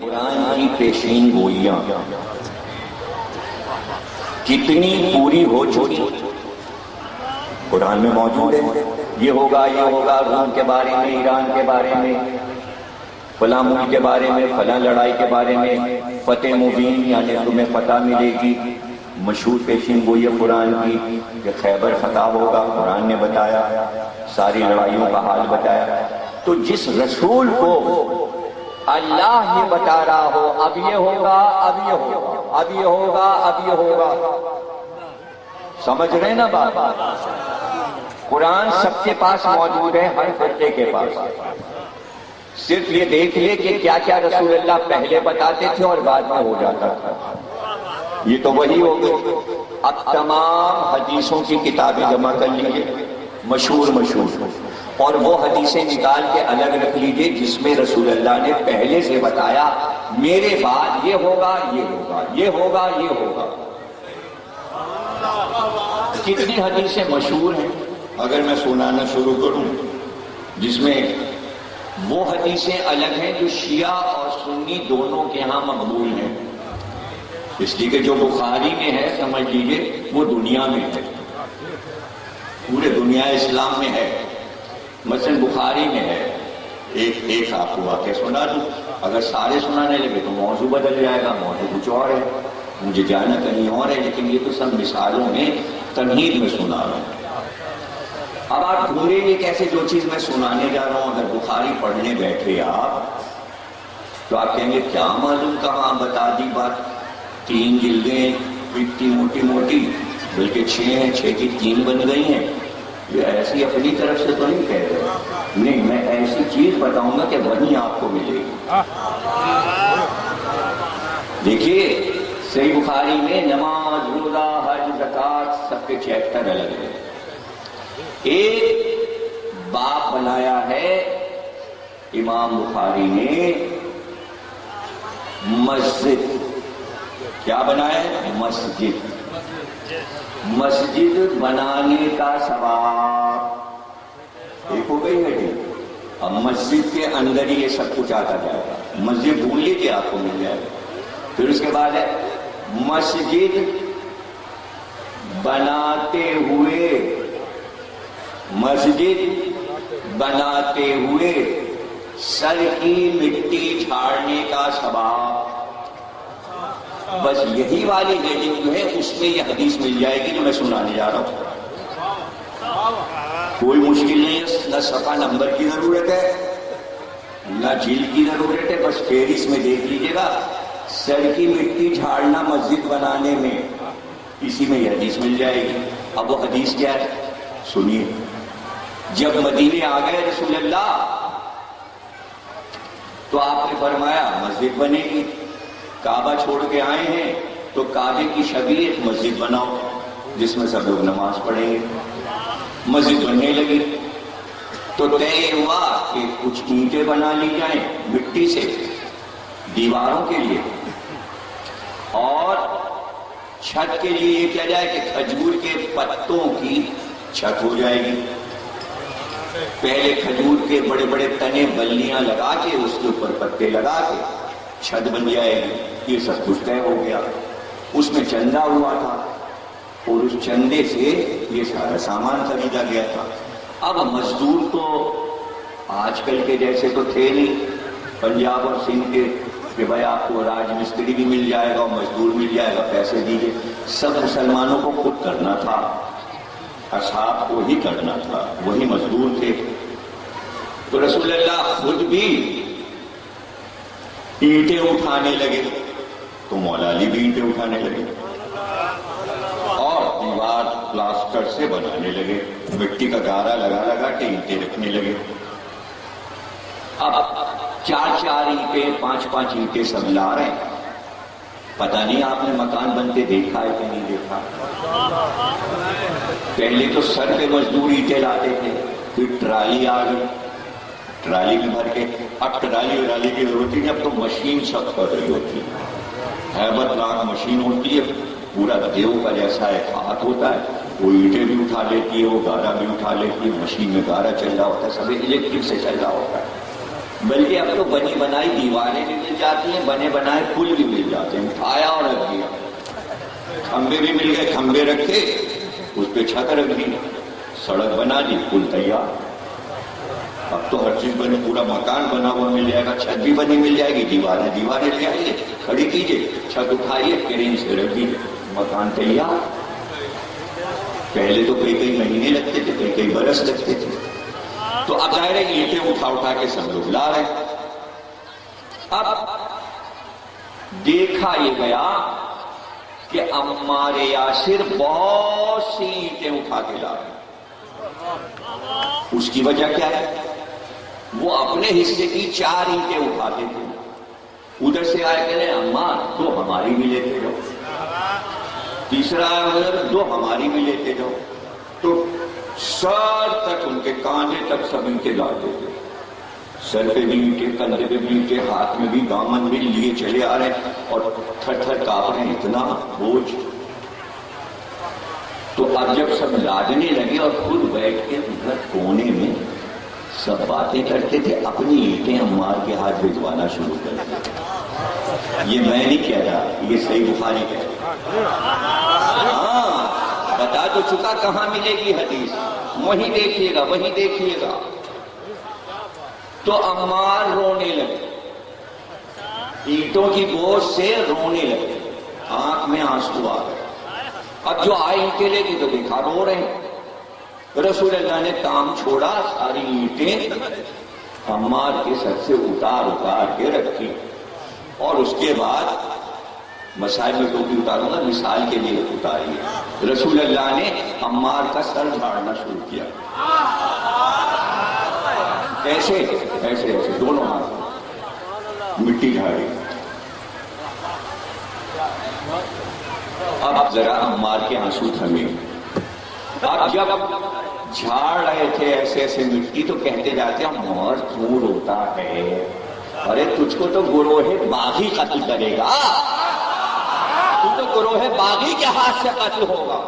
قرآن کی پیشین گوئیاں کتنی پوری ہو چکی قرآن میں موجود ہے. یہ ہوگا روم کے بارے میں، ایران کے بارے میں، فلاں ملک کے بارے میں، فلاں لڑائی کے بارے میں، فتح مبین یعنی تمہیں فتح ملے گی. مشہور پیشین گوئی قرآن کی کہ خیبر فتح ہوگا، قرآن نے بتایا، ساری لڑائیوں کا حال بتایا. تو جس رسول کو اللہ یہ بتا رہا ہو اب یہ ہوگا، اب یہ ہوگا، اب یہ ہوگا، اب یہ ہوگا، سمجھ رہے نا بات؟ قرآن سب کے پاس موجود ہے، ہر فرقے کے پاس. صرف یہ دیکھ لے کہ کیا کیا رسول اللہ پہلے بتاتے تھے اور بعد میں ہو جاتا تھا. یہ تو وہی ہو گئی. اب تمام حدیثوں کی کتابیں جمع کر لیجیے، مشہور اور وہ حدیثیں نکال کے الگ رکھ لیجیے جس میں رسول اللہ نے پہلے سے بتایا میرے بعد یہ ہوگا، یہ ہوگا، یہ ہوگا، یہ ہوگا. کتنی حدیثیں مشہور ہیں اگر میں سنانا شروع کروں، جس میں وہ حدیثیں الگ ہیں جو شیعہ اور سنی دونوں کے ہاں مقبول ہیں. اس لیے کہ جو بخاری میں ہے سمجھ لیجیے وہ دنیا میں ہے، پورے دنیا اسلام میں ہے. مثلا بخاری میں ہے. ایک آپ کو واقعہ سنا دوں، اگر سارے سنانے لگے تو موضوع بدل جائے گا. موضوع کچھ اور ہے، مجھے جانا کہیں اور ہے، لیکن یہ تو سب مثالوں میں تمہید میں سنا رہا ہوں. اب آپ ڈھونڈیں گے کیسے جو چیز میں سنانے جا رہا ہوں. اگر بخاری پڑھنے بیٹھے آپ تو آپ کہیں گے کیا معلوم کہاں بتا دی بات. 3 جلدیں اتنی موٹی موٹی، بلکہ 6 ہیں، 6 کی 3 بن گئی ہیں. یہ ایسی اپنی طرف سے تو نہیں کہہ رہے، نہیں، میں ایسی چیز بتاؤں گا کہ وہیں آپ کو ملے گی. دیکھیے صحیح بخاری میں نماز، روزہ، حج، زکوٰۃ سب کے چیپٹر الگ ہیں. ایک باب بنایا ہے امام بخاری نے مسجد. کیا بنایا ہے؟ مسجد. مسجد بنانے کا ثواب ایک ہو گئی ہے جی. اب مسجد کے اندر ہی یہ سب کچھ آتا جائے گا. مسجد ڈھونڈ لیجیے آپ کو مل جائے گا. پھر اس کے بعد ہے مسجد بناتے ہوئے، مسجد بناتے ہوئے سر کی مٹی جھاڑنے کا ثواب. بس یہی والی ہیڈنگ جو ہے اس میں یہ حدیث مل جائے گی جو میں سنانے جا رہا ہوں. کوئی مشکل نہیں ہے، نہ صفحہ نمبر کی ضرورت ہے نہ جلد کی ضرورت ہے. بس فہرست میں دیکھ لیجیے گا، سر کی مٹی جھاڑنا مسجد بنانے میں، اسی میں یہ حدیث مل جائے گی. اب وہ حدیث کیا ہے سنیے. جب مدینے آ گئے رسول اللہ تو آپ نے فرمایا مسجد بنے گی. کعبہ چھوڑ کے آئے ہیں تو کعبے کی شبیہ ایک مسجد بناؤ جس میں سب لوگ نماز پڑھیں گے. مسجد بننے لگی تو طے ہوا کہ کچھ اینٹیں بنا لی جائیں مٹی سے دیواروں کے لیے، اور چھت کے لیے یہ کیا جائے کہ کھجور کے پتوں کی چھت ہو جائے گی. پہلے کھجور کے بڑے بڑے تنے بلیاں لگا کے اس کے اوپر پتے لگا کے چھت بن جائے گی. یہ سب کچھ طے ہو گیا. اس میں چندہ ہوا تھا اور اس چندے سے یہ سارا سامان خریدا گیا تھا. اب مزدور تو آج کل کے جیسے تو تھے نہیں پنجاب اور سندھ کے کہ بھائی آپ کو راج مستری بھی مل جائے گا اور مزدور مل جائے گا، پیسے دیجیے. سب مسلمانوں کو خود کرنا تھا، اصحاب کو ہی کرنا تھا، وہی مزدور تھے. تو رسول اللہ خود بھی اینٹیں اٹھانے لگے تو مولا علی بھی اینٹیں اٹھانے لگے اور دیوار پلاسٹر سے بنانے لگے. مٹی کا گارا لگا کے اینٹیں رکھنے لگے. اب 4 اینٹیں 5 اینٹیں سب لا رہے ہیں. پتہ نہیں آپ نے مکان بنتے دیکھا ہے کہ نہیں دیکھا. پہلے تو سر پہ مزدور اینٹیں لاتے تھے، پھر ٹرالی آ گئی، ٹرالی میں بھر کے. اب ٹرالی کی ضرورت نہیں، اب تو مشین سب کر رہی ہوتی ہے. ہیبت ناک مشین ہوتی ہے، پورا دیو کا جیسا ایک ہاتھ ہوتا ہے، وہ اینٹیں بھی اٹھا لیتی ہے، وہ گارا بھی اٹھا لیتی ہے. مشین میں گارا چل رہا ہوتا ہے، سب الیکٹرک سے چل رہا ہوتا ہے. بلکہ اب تو بنی بنائی دیواریں بھی مل جاتی ہیں، بنے بنائے پل بھی مل جاتے ہیں، اٹھایا اور رکھ دیا، کھمبے بھی مل گئے، کھمبے رکھے، اس پہ چھت رکھ دی، سڑک بنا دی، پل تیار۔ اب تو ہر چیز بنے، پورا مکان بنا ہوا مل جائے گا، چھت بھی بنی مل جائے گی، دیواریں لے آئیے، کھڑی کیجیے، چھت اٹھائیے، کرین سے رکھ دیجیے، مکان تیار۔ پہلے تو کئی مہینے لگتے تھے، کئی برس لگتے تھے۔ تو اب ظاہر ہے اینٹیں اٹھا کے سب لوگ لا رہے ہیں۔ اب دیکھا یہ گیا کہ عمار یاسر بہت سی اینٹیں اٹھا کے لا رہے ہیں۔ اس کی وجہ کیا ہے؟ وہ اپنے حصے کی 4 اینٹیں اٹھاتے تھے، ادھر سے آئے کہ عمار 2 ہماری بھی لیتے جاؤ، تیسرا ادھر 2 ہماری بھی لیتے جاؤ، تو سر تک ان کے کاندھے تک سب ان کے لاتے تھے، سر پہ بھی ان کے، کندھے پہ بھی ان کے، ہاتھ میں بھی دامن بھی لیے چلے آ رہے ہیں اور تھر تھر کانپ رہے ہیں، اتنا بوجھ۔ تو اب جب سب لادنے لگے اور خود بیٹھ کے ادھر کونے میں سب باتیں کرتے تھے، اپنی اینٹیں عمار کے ہاتھ بھجوانا شروع کر دیا۔ یہ میں نہیں کہہ رہا، یہ صحیح بخاری کہہ رہا۔ ہاں بتا تو چکا کہاں ملے گی حدیث، وہیں دیکھیے گا، وہیں دیکھیے گا۔ تو عمار رونے لگے، اینٹوں کی بوجھ سے رونے لگے، آنکھ میں آنسو آ گئے۔ اب جو آئے اینٹیں لے کے تو دیکھا رو رہے ہیں۔ رسول اللہ نے کام چھوڑا، ساری اینٹیں عمار کے سر سے اتار کے رکھی، اور اس کے بعد مسائل میں ٹوپی اتاروں گا، مثال کے لیے اتاری، رسول اللہ نے عمار کا سر جھاڑنا شروع کیا، ایسے ایسے ایسے دونوں ہاتھ مٹی جھاڑی۔ اب ذرا عمار کے آنسو تھمے۔ اب جب جھاڑ رہے تھے ایسے ایسے مٹی، تو کہتے جاتے ہیں عمار کیوں روتا ہے؟ ارے تجھ کو تو گروہ باغی قتل کرے گا، تو گروہ باغی کے ہاتھ سے قتل ہوگا۔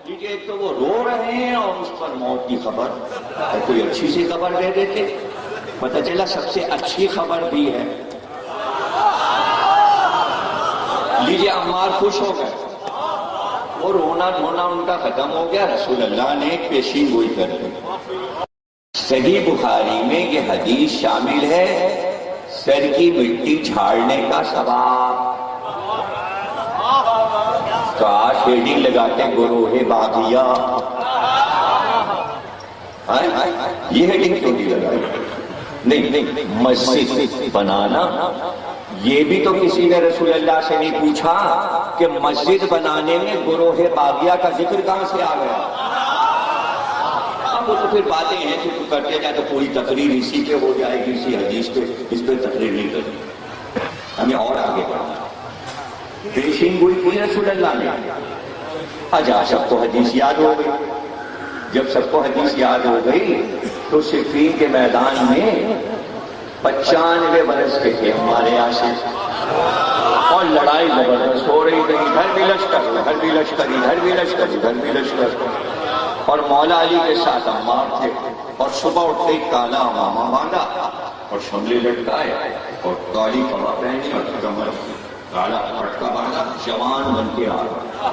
کیونکہ ایک تو وہ رو رہے ہیں اور اس پر موت کی خبر، اور کوئی اچھی سی خبر دے دیتے، پتہ چلا سب سے اچھی خبر بھی ہے۔ لیجیے عمار خوش ہو گئے، وہ رونا دھونا ان کا ختم ہو گیا۔ رسول اللہ نے ایک پیشین گوئی کر دی۔ صحیح بخاری میں یہ حدیث شامل ہے، سر کی مٹی جھاڑنے کا ثواب۔ کاش ہیڈنگ لگاتے گروہ باغیہ، یہ ہیڈنگ کیوں نہیں لگائی؟ نہیں، مسجد بنانا، یہ بھی تو کسی نے رسول اللہ سے نہیں پوچھا کہ مسجد بنانے میں گروہ باغیہ کا ذکر کہاں سے آ گیا۔ اب وہ تو پھر باتیں ہیں کہ کرتے جائے تو پوری تقریر اسی پہ ہو جائے گی، اسی حدیث پہ، اس پہ تقریر نہیں کرنی، ہمیں اور آگے بڑھنا۔ پیشین گوئی کی رسول اللہ نے۔ اجا سب کو حدیث یاد ہو گئی۔ جب سب کو حدیث یاد ہو گئی تو صفین کے میدان میں 95 برس کے تھے ہمارے یاسر، اور لڑائی زبردست ہو رہی تھی، ادھر بھی لشکر، ادھر بھی لشکر، ادھر بھی لشکر، ادھر بھی لشکر، اور مولا علی کے ساتھ عمار تھے، اور صبح اٹھتے ہی کالا امامہ باندھا اور شملے لٹکائے اور کالی کپڑا پہنی اور کمر کالا پٹکا باندھا، جوان بن کے آ گئے،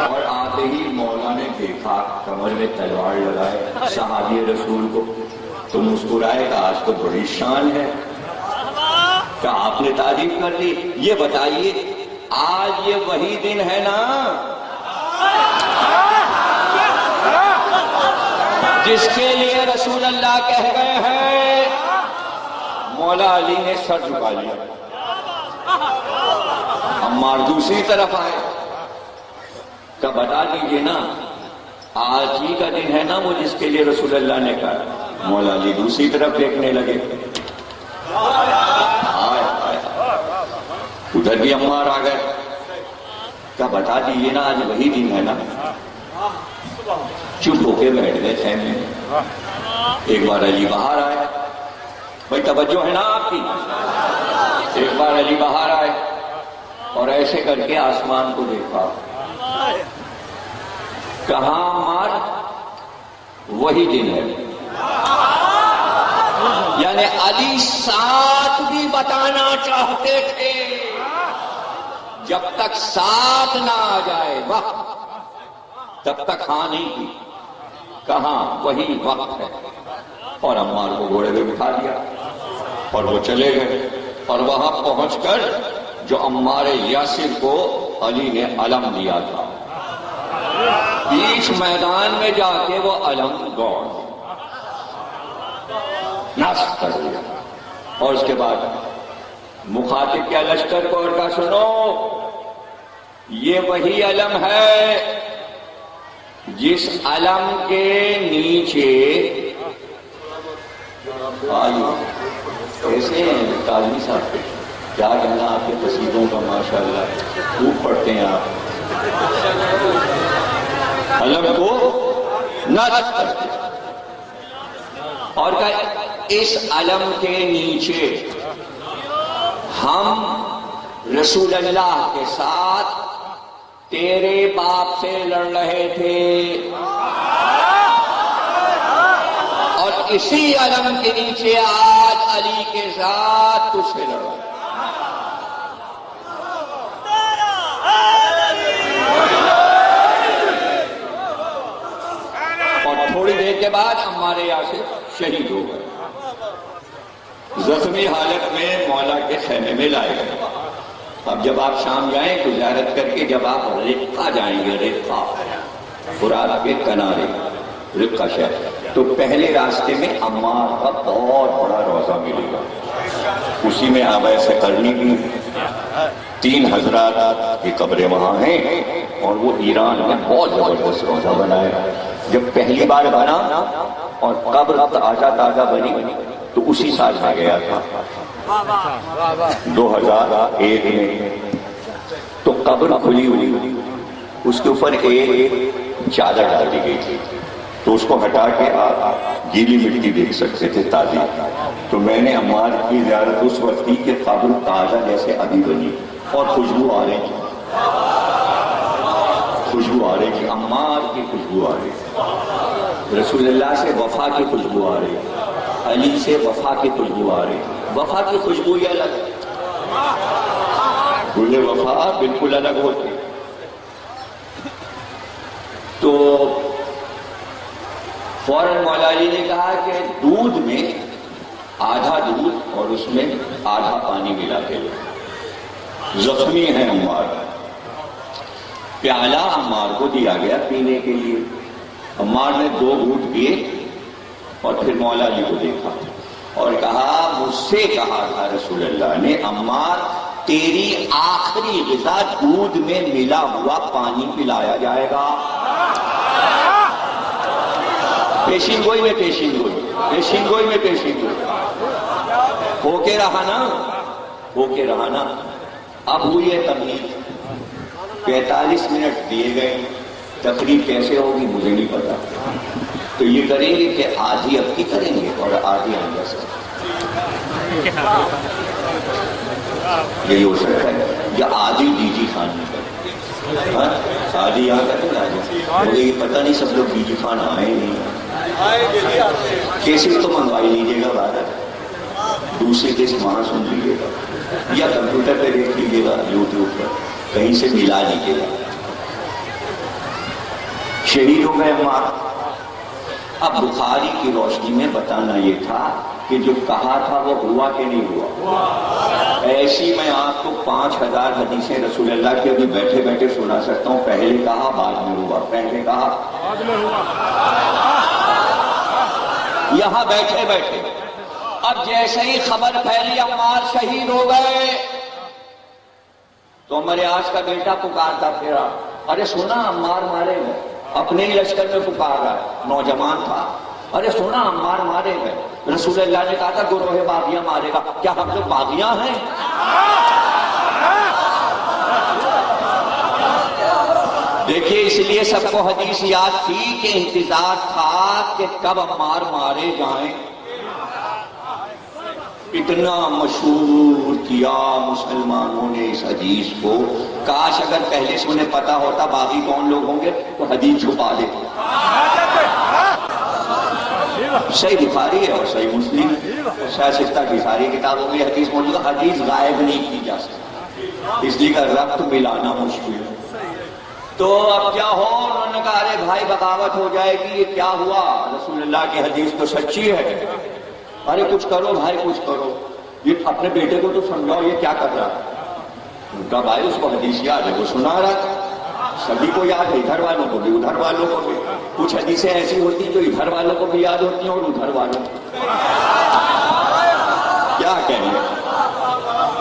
اور آتے ہی مولا نے دیکھا کمر میں تلوار لگائے صحابی رسول کو، تو مسکرائے کہ آج تو بڑی شان ہے، کہ آپ نے تعریف کر لی۔ یہ بتائیے آج یہ وہی دن ہے نا جس کے لیے رسول اللہ کہہ گئے ہیں، مولا علی نے سر جھکا لیا، عمار دوسری طرف آئے، کہ بتا دیجئے نا آج ہی کا دن ہے نا وہ جس کے لیے رسول اللہ نے کہا۔ مولا علی دوسری طرف دیکھنے لگے، ادھر بھی عمار آ گئے، کیا بتا دیجئے نا آج وہی دن ہے نا۔ چپ ہو کے بیٹھ گئے خیمے میں۔ ایک بار علی باہر آئے، بھائی توجہ ہے نا آپ کی، ایک بار علی باہر آئے اور ایسے کر کے آسمان کو دیکھا، کہاں عمار؟ وہی دن ہے، یعنی علی ساتھ بھی بتانا چاہتے تھے، جب تک ساتھ نہ آ جائے وقت تب تک ہاں نہیں کی، کہاں وہی وقت ہے، اور عمار کو گھوڑے پہ بٹھا دیا اور وہ چلے گئے، اور وہاں پہنچ کر جو عمار یاسر کو علی نے علم دیا تھا، بیچ میدان میں جا کے وہ علم گوڑ نصب کر دیا، اور اس کے بعد مخاطب کیا لشکر کو اور کہا سنو، یہ وہی علم ہے جس علم کے نیچے کیسے ہیں قاضی صاحب، کیا کہنا آپ کے قصیدوں کا، ماشاءاللہ خوب پڑھتے ہیں آپ، علم کو نصب کر دیا اور کہا اس علم کے نیچے ہم رسول اللہ کے ساتھ تیرے باپ سے لڑ رہے تھے، اور اسی علم کے نیچے آج علی کے ساتھ تجھ سے لڑ رہے ہیں۔ اور تھوڑی دیر کے بعد عمار یاسر شہید ہو گئے، زخمی حالت میں مولا کے خیمے میں لائے گئے۔ اب جب آپ شام جائیں تو زیارت کر کے جب آپ رقہ جائیں گے، رقہ فرات کے کنارے، رقہ شہر، تو پہلے راستے میں عمار کا بہت بڑا روضہ ملے گا، اسی میں آبائے سے کرنی بھی 3 حضرات کی قبریں وہاں ہیں، اور وہ ایران میں بہت زبردست روضہ بنایا۔ جب پہلی بار بنا اور قبر تازہ بنی تو اسی سال آ گیا تھا 2001 میں، تو قبر کھلی ہوئی، اس کے اوپر ایک چادر ڈال دی گئی تھی، تو اس کو ہٹا کے آپ گیلی مٹی دیکھ سکتے تھے تازی۔ تو میں نے عمار کی زیارت اس وقت کی کہ قبر تازہ جیسے ابھی بنی، اور خوشبو آ رہی تھی، خوشبو آ رہی تھی، عمار کی خوشبو آ رہی تھی، رسول اللہ سے وفا کی خوشبو آ رہی تھی، علی سے وفا کی خوشبو آ رہی تھی۔ وفا کی خوشبو یہ الگ ہے، گل وفا بالکل الگ ہوتی۔ تو فوراً مولا علی نے کہا کہ دودھ میں آدھا دودھ اور اس میں آدھا پانی ملا کے لو، زخمی ہے عمار۔ پیالہ عمار کو دیا گیا پینے کے لیے، عمار نے 2 گھونٹ پیے اور پھر مولا علی کو دیکھا اور کہا مجھ سے کہا تھا رسول اللہ نے عمار تیری آخری غذا دودھ میں ملا ہوا پانی پلایا جائے گا۔ پیشین گوئی میں پیشین گوئی، پیشین گوئی میں پیشین گوئی، ہو کے رہا نا، ہو کے رہا نا۔ اب ہوئی ہے تقریر، 45 منٹ دیے گئے، تقریر کیسے ہوگی مجھے نہیں پتا، تو یہ کریں گے کہ آدھی اب کی کریں گے اور آدھی آئندہ سے، یہی ہو سکتا ہے، یا آدھی ڈی جی خان میں کریں، آدھی یہاں کریں گے، مجھے یہ پتہ نہیں سب لوگ ڈی جی خان آئے نہیں، کیسے تو منگوائی لیجیے گا باہر، دوسرے کیس وہاں سن لیجیے گا، یا کمپیوٹر پہ دیکھ لیجیے گا، یوٹیوب پر کہیں سے ملا لیجیے گا۔ شہید ہو گئے عمار۔ اب بخاری کی روشنی میں بتانا یہ تھا کہ جو کہا تھا وہ ہوا کہ نہیں ہوا۔ ایسی میں آپ کو 5000 حدیثیں رسول اللہ کی ابھی بیٹھے بیٹھے سنا سکتا ہوں، پہلے کہا بعد میں ہوا، پہلے کہا بعد میں ہوا، یہاں بیٹھے بیٹھے۔ اب جیسے ہی خبر پھیلی عمار شہید ہو گئے تو عمر یاس کا بیٹا پکارتا پھرا، ارے سنا عمار مارے گئے، اپنے ہی لشکر میں پکار رہا ہے، نوجوان تھا، ارے سنا عمار مارے گئے، رسول اللہ نے کہا تھا گروہ باغیاں مارے گا، کیا ہم لوگ باغیاں ہیں؟ دیکھیے اس لیے سب کو حدیث یاد تھی کہ انتظار تھا کہ کب عمار مارے جائیں، اتنا مشہور کیا مسلمانوں نے اس حدیث کو، کاش اگر پہلے سے انہیں پتا ہوتا باغی کون لوگ ہوں گے تو حدیث چھپا دیتے۔ صحیح بخاری ہے اور صحیح مسلم اور صحیح ستہ کی ساری کتابوں میں حدیث موجود ہے. حدیث غائب نہیں کی جا سکتی، اس لیے کا ربط ملانا مشکل ہے. تو اب کیا ہو؟ انہوں نے کہا ارے بھائی بغاوت ہو جائے گی، یہ کیا ہوا؟ رسول اللہ کی حدیث تو سچی ہے. ارے کچھ کرو بھائی کچھ کرو، یہ اپنے بیٹے کو تو سمجھاؤ یہ کیا کر رہا ہے. ان کا بھائی اس کو حدیث یاد ہے، وہ سنا رہا تھا. سبھی کو یاد ہے، ادھر والوں کو بھی ادھر والوں کو بھی. کچھ حدیثیں ایسی ہوتی جو ادھر والوں کو بھی یاد ہوتی ہیں اور ادھر والوں کو کیا کہیں.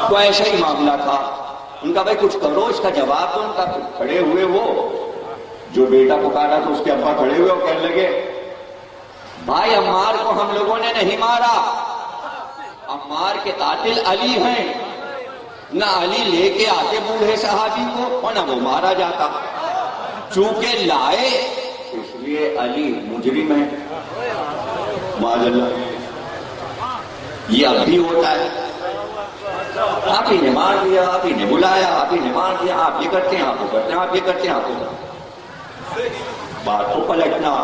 تو ایسا ہی معاملہ تھا. ان کا بھائی کچھ کرو، اس کا جواب دو. ان کا کھڑے ہوئے وہ جو بیٹا پکارا تو اس کے ابا کھڑے ہوئے اور کہنے لگے بھائی عمار کو ہم لوگوں نے نہیں مارا، عمار کے قاتل علی ہیں. نہ علی لے کے آتے بوڑھے صحابی کو اور نہ وہ مارا جاتا. چونکہ لائے اس لیے علی مجرم ہے. معاذ اللہ. یہ اب بھی ہوتا ہے. آپ ہی نے مار دیا، آپ ہی نے بلایا، آپ ہی نے مار دیا، آپ یہ کرتے ہیں، آپ وہ کرتے ہیں، آپ یہ کرتے ہیں، آپ وہ. بات کو پلٹنا،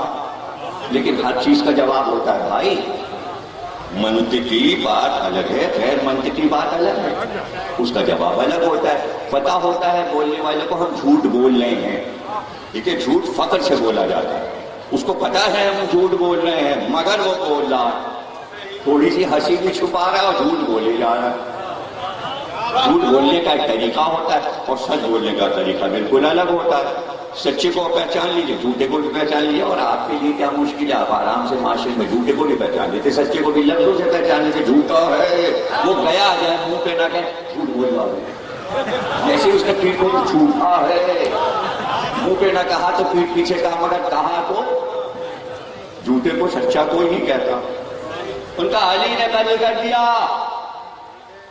لیکن ہر چیز کا جواب ہوتا ہے بھائی. منطقی بات الگ ہے، غیر منطقی بات الگ ہے، اس کا جواب الگ ہوتا ہے. پتا ہوتا ہے بولنے والے کو ہم جھوٹ بول رہے ہیں، لیکن جھوٹ فخر سے بولا جاتا ہے. اس کو پتا ہے ہم جھوٹ بول رہے ہیں مگر وہ بول رہا ہے. تھوڑی سی ہنسی بھی چھپا رہا ہے اور جھوٹ بولے جا رہا ہے. جھوٹ بولنے کا ایک طریقہ ہوتا ہے اور سچ بولنے کا طریقہ بالکل الگ ہوتا ہے. سچے کو پہچان لیجیے، جھوٹے کو بھی پہچان لیجیے. اور آپ کے لیے کیا مشکل ہے، آپ آرام سے معاشرے میں جھوٹے کو بھی پہچان لیتے، سچے کو بھی لفظوں سے پہچان لیتے. جھوٹا ہے وہ گیا جائے منہ پہ نہ کہ جھوٹ بول رہا ہے. جیسے اس نے پیٹ کو جھوٹا ہے منہ پہ نہ کہا تو پیٹ پیچھے کا مگر کہا تو جھوٹے کو سچا کوئی نہیں کہتا. ان کا علی نے قتل کر دیا.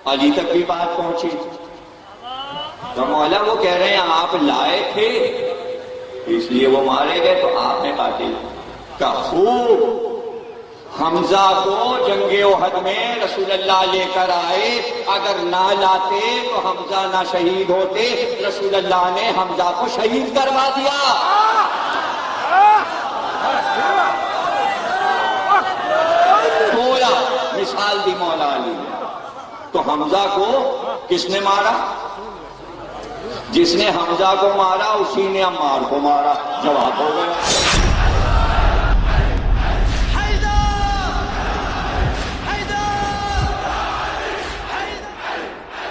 علی تک بھی بات پہنچی تو مولا وہ کہہ رہے ہیں آپ لائے تھے اس لیے وہ مارے گئے. تو آپ نے قاتل کا خوب حمزہ کو جنگ احد میں رسول اللہ لے کر آئے. اگر نہ لاتے تو حمزہ نہ شہید ہوتے. رسول اللہ نے حمزہ کو شہید کروا دیا. تھوڑا مثال دی مولا علی. تو حمزہ کو کس نے مارا؟ جس نے حمزہ کو مارا اسی نے عمار کو مارا. جواب ہو گیا.